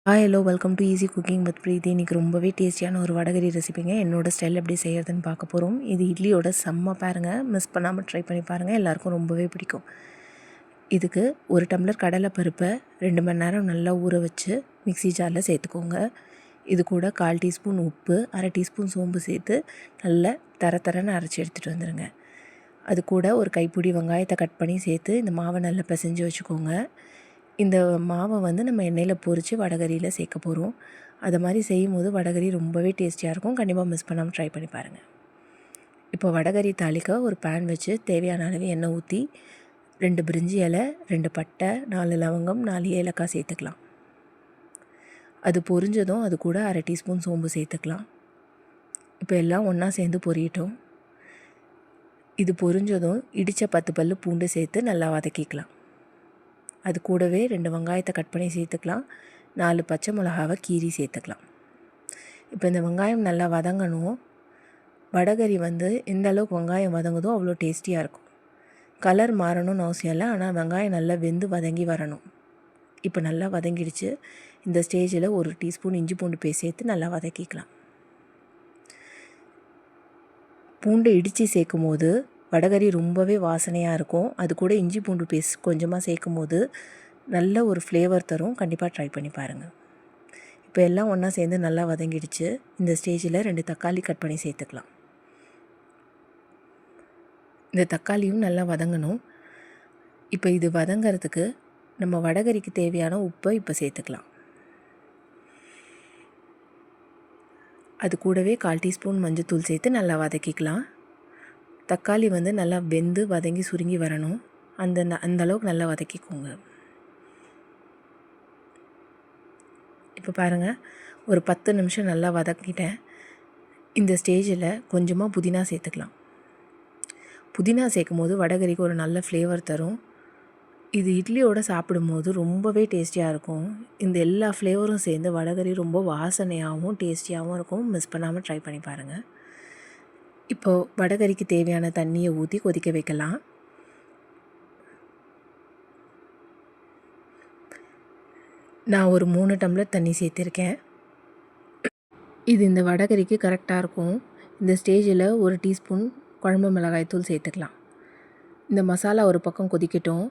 Hi hello welcome to easy cooking with Preethi. இன்றைக்கி ரொம்பவே டேஸ்டியான ஒரு வடகரி ரெசிபிங்க. என்னோடய ஸ்டைல் எப்படி செய்கிறதுன்னு பார்க்க போகிறோம். இது இட்லியோட செம்ம பாருங்கள், மிஸ் பண்ணாமல் ட்ரை பண்ணி பாருங்கள், எல்லாேருக்கும் ரொம்பவே பிடிக்கும். இதுக்கு ஒரு டம்ளர் கடலை பருப்பை 2 மணி நேரம் நல்லா ஊற வச்சு மிக்ஸி ஜாரில் சேர்த்துக்கோங்க. இது கூட 1/4 டீஸ்பூன் உப்பு, 1/2 டீஸ்பூன் சோம்பு சேர்த்து நல்லா தரன்னு அரைச்சி எடுத்துகிட்டு வந்துடுங்க. அது கூட ஒரு கைப்பிடி வெங்காயத்தை கட் பண்ணி சேர்த்து இந்த மாவை நல்லா பிசைஞ்சு வச்சுக்கோங்க. இந்த மாவை நம்ம எண்ணெயில் பொரித்து வடகரியில் சேர்க்க போகிறோம். அது மாதிரி செய்யும்போது வடகரி ரொம்பவே டேஸ்டியாக இருக்கும். கண்டிப்பாக மிஸ் பண்ணாமல் ட்ரை பண்ணி பாருங்கள். இப்போ வடகரி தாளிக்க ஒரு பேன் வச்சு தேவையான அளவு எண்ணெய் ஊற்றி 2 பிரிஞ்சி இலை, 2 பட்டை, 4 லவங்கம், 4 ஏலக்காய் சேர்த்துக்கலாம். அது பொரிஞ்சதும் அது கூட 1/2 டீஸ்பூன் சோம்பு சேர்த்துக்கலாம். இப்போ எல்லாம் ஒன்றா சேர்ந்து பொரியட்டும். இது பொரிஞ்சதும் இடித்த 10 பல் பூண்டு சேர்த்து நல்லா வதக்கிக்கலாம். அது கூடவே 2 வெங்காயத்தை கட் பண்ணி சேர்த்துக்கலாம். 4 பச்சை மிளகாவை கீரி சேர்த்துக்கலாம். இப்போ இந்த வெங்காயம் நல்லா வதங்கணும். வடகரி எந்த அளவுக்கு வெங்காயம் வதங்குதோ அவ்வளோ டேஸ்டியாக இருக்கும். கலர் மாறணும்னு அவசியம் இல்லை, ஆனால் வெங்காயம் நல்லா வெந்து வதங்கி வரணும். இப்போ நல்லா வதங்கிடுச்சு. இந்த ஸ்டேஜில் 1 டீஸ்பூன் இஞ்சி பூண்டு பேஸ்ட் சேர்த்து நல்லா வதக்கிக்கலாம். பூண்டு இடித்து சேர்க்கும் போது வடகரி ரொம்பவே வாசனையாக இருக்கும். அது கூட இஞ்சி பூண்டு பேஸ்ட் கொஞ்சமாக சேர்க்கும் போது நல்ல ஒரு ஃப்ளேவர் தரும். கண்டிப்பாக ட்ரை பண்ணி பாருங்கள். இப்போ எல்லாம் ஒன்றா சேர்ந்து நல்லா வதங்கிடுச்சு. இந்த ஸ்டேஜில் 2 தக்காளி கட் பண்ணி சேர்த்துக்கலாம். இந்த தக்காளியும் நல்லா வதங்கணும். இப்போ இது வதங்கிறதுக்கு நம்ம வடகரிக்கு தேவையான உப்பை இப்போ சேர்த்துக்கலாம். அது கூடவே 1/4 டீஸ்பூன் மஞ்சள்தூள் சேர்த்து நல்லா வதக்கிக்கலாம். தக்காளி நல்லா வெந்து வதங்கி சுருங்கி வரணும். அந்த அளவுக்கு நல்லா வதக்கிக்கோங்க. இப்போ பாருங்கள், ஒரு 10 நிமிஷம் நல்லா வதக்கிட்டேன். இந்த ஸ்டேஜில் கொஞ்சமாக புதினா சேர்த்துக்கலாம். புதினா சேர்க்கும் போது வடகரிக்கு ஒரு நல்ல ஃப்ளேவர் தரும். இது இட்லியோடு சாப்பிடும்போது ரொம்பவே டேஸ்டியாக இருக்கும். இந்த எல்லா ஃப்ளேவரும் சேர்ந்து வடகரி ரொம்ப வாசனையாகவும் டேஸ்டியாகவும் இருக்கும். மிஸ் பண்ணாமல் ட்ரை பண்ணி பாருங்கள். இப்போது வடகரிக்கு தேவையான தண்ணியை ஊற்றி கொதிக்க வைக்கலாம். நான் ஒரு 3 டம்ளர் தண்ணி சேர்த்துருக்கேன். இது இந்த வடகரிக்கு கரெக்டாக இருக்கும். இந்த ஸ்டேஜில் 1 டீஸ்பூன் குழம்பு மிளகாய்த்தூள் சேர்த்துக்கலாம். இந்த மசாலா ஒரு பக்கம் கொதிக்கட்டும்.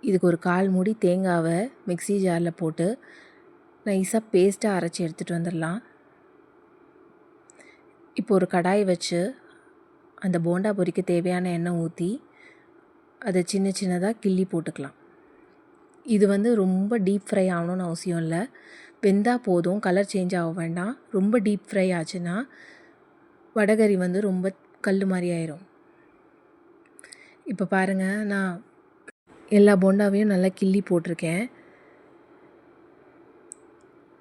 இதுக்கு ஒரு 1/4 மூடி தேங்காவை மிக்ஸி ஜாரில் போட்டு நைஸாக பேஸ்ட்டாக அரைச்சி எடுத்துகிட்டு வந்துடலாம். இப்போ ஒரு கடாய் வச்சு அந்த போண்டா பொரிக்க தேவையான எண்ணெய் ஊற்றி அதை சின்ன சின்னதாக கிள்ளி போட்டுக்கலாம். இது ரொம்ப டீப் ஃப்ரை ஆகணும்னு அவசியம் இல்லை. வெந்தால் போதும், கலர் சேஞ்ச் ஆக வேண்டாம். ரொம்ப டீப் ஃப்ரை ஆச்சுன்னா வடகரி ரொம்ப கல் மாதிரி ஆயிரும். இப்போ பாருங்கள், நான் எல்லா போண்டாவையும் நல்லா கிள்ளி போட்டிருக்கேன்.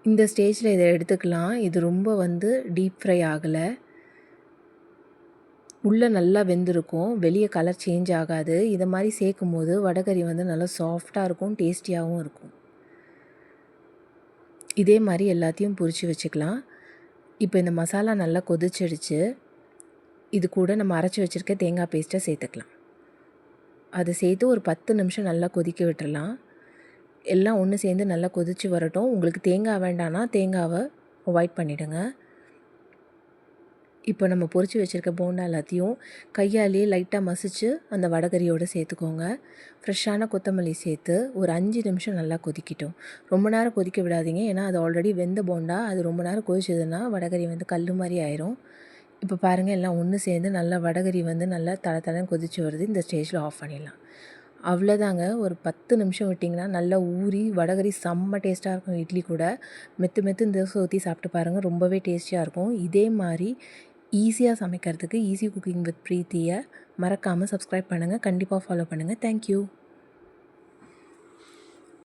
இந்த ஸ்டேஜில் இதை எடுத்துக்கலாம். இது ரொம்ப டீப் ஃப்ரை ஆகலை. உள்ளே நல்லா வெந்திருக்கும், வெளியே கலர் சேஞ்ச் ஆகாது. இதை மாதிரி சேர்க்கும் போது வடகரி நல்லா சாஃப்டாக இருக்கும், டேஸ்டியாகவும் இருக்கும். இதே மாதிரி எல்லாத்தையும் பொரித்து வச்சுக்கலாம். இப்போ இந்த மசாலா நல்லா கொதிச்சிடுச்சு. இது கூட நம்ம அரைச்சி வச்சுருக்க தேங்காய் பேஸ்ட்டை சேர்த்துக்கலாம். அதை சேர்த்து ஒரு 10 நிமிஷம் நல்லா கொதிக்க விட்டுடலாம். எல்லாம் ஒன்று சேர்ந்து நல்லா கொதித்து வரட்டும். உங்களுக்கு தேங்காய் வேண்டான்னா தேங்காவை அவாய்ட் பண்ணிவிடுங்க. இப்போ நம்ம பொரித்து வச்சுருக்க போண்டா எல்லாத்தையும் கையாலேயே லைட்டாக மசித்து அந்த வடகரியோடு சேர்த்துக்கோங்க. ஃப்ரெஷ்ஷான கொத்தமல்லி சேர்த்து ஒரு 5 நிமிஷம் நல்லா கொதிக்கட்டும். ரொம்ப நேரம் கொதிக்க விடாதீங்க, ஏன்னா அது ஆல்ரெடி வெந்த போண்டா. அது ரொம்ப நேரம் கொதிச்சதுன்னா வடகரி கல் மாதிரி ஆயிரும். இப்போ பாருங்கள், எல்லாம் ஒன்று சேர்ந்து நல்லா வடகரி நல்லா தளன்னு கொதித்து வருது. இந்த ஸ்டேஜில் ஆஃப் பண்ணிடலாம். அவ்வளோதாங்க. ஒரு 10 நிமிஷம் விட்டிங்கன்னா நல்லா ஊறி வடகரி செம்ம டேஸ்ட்டாக இருக்கும். இட்லி கூட மெத்து தோசை ஊற்றி சாப்பிட்டு பாருங்கள், ரொம்பவே டேஸ்டியாக இருக்கும். இதே மாதிரி ஈஸியாக சமைக்கிறதுக்கு ஈஸி குக்கிங் வித் ப்ரீத்தியை மறக்காமல் சப்ஸ்கிரைப் பண்ணுங்கள். கண்டிப்பாக ஃபாலோ பண்ணுங்கள். தேங்க்யூ.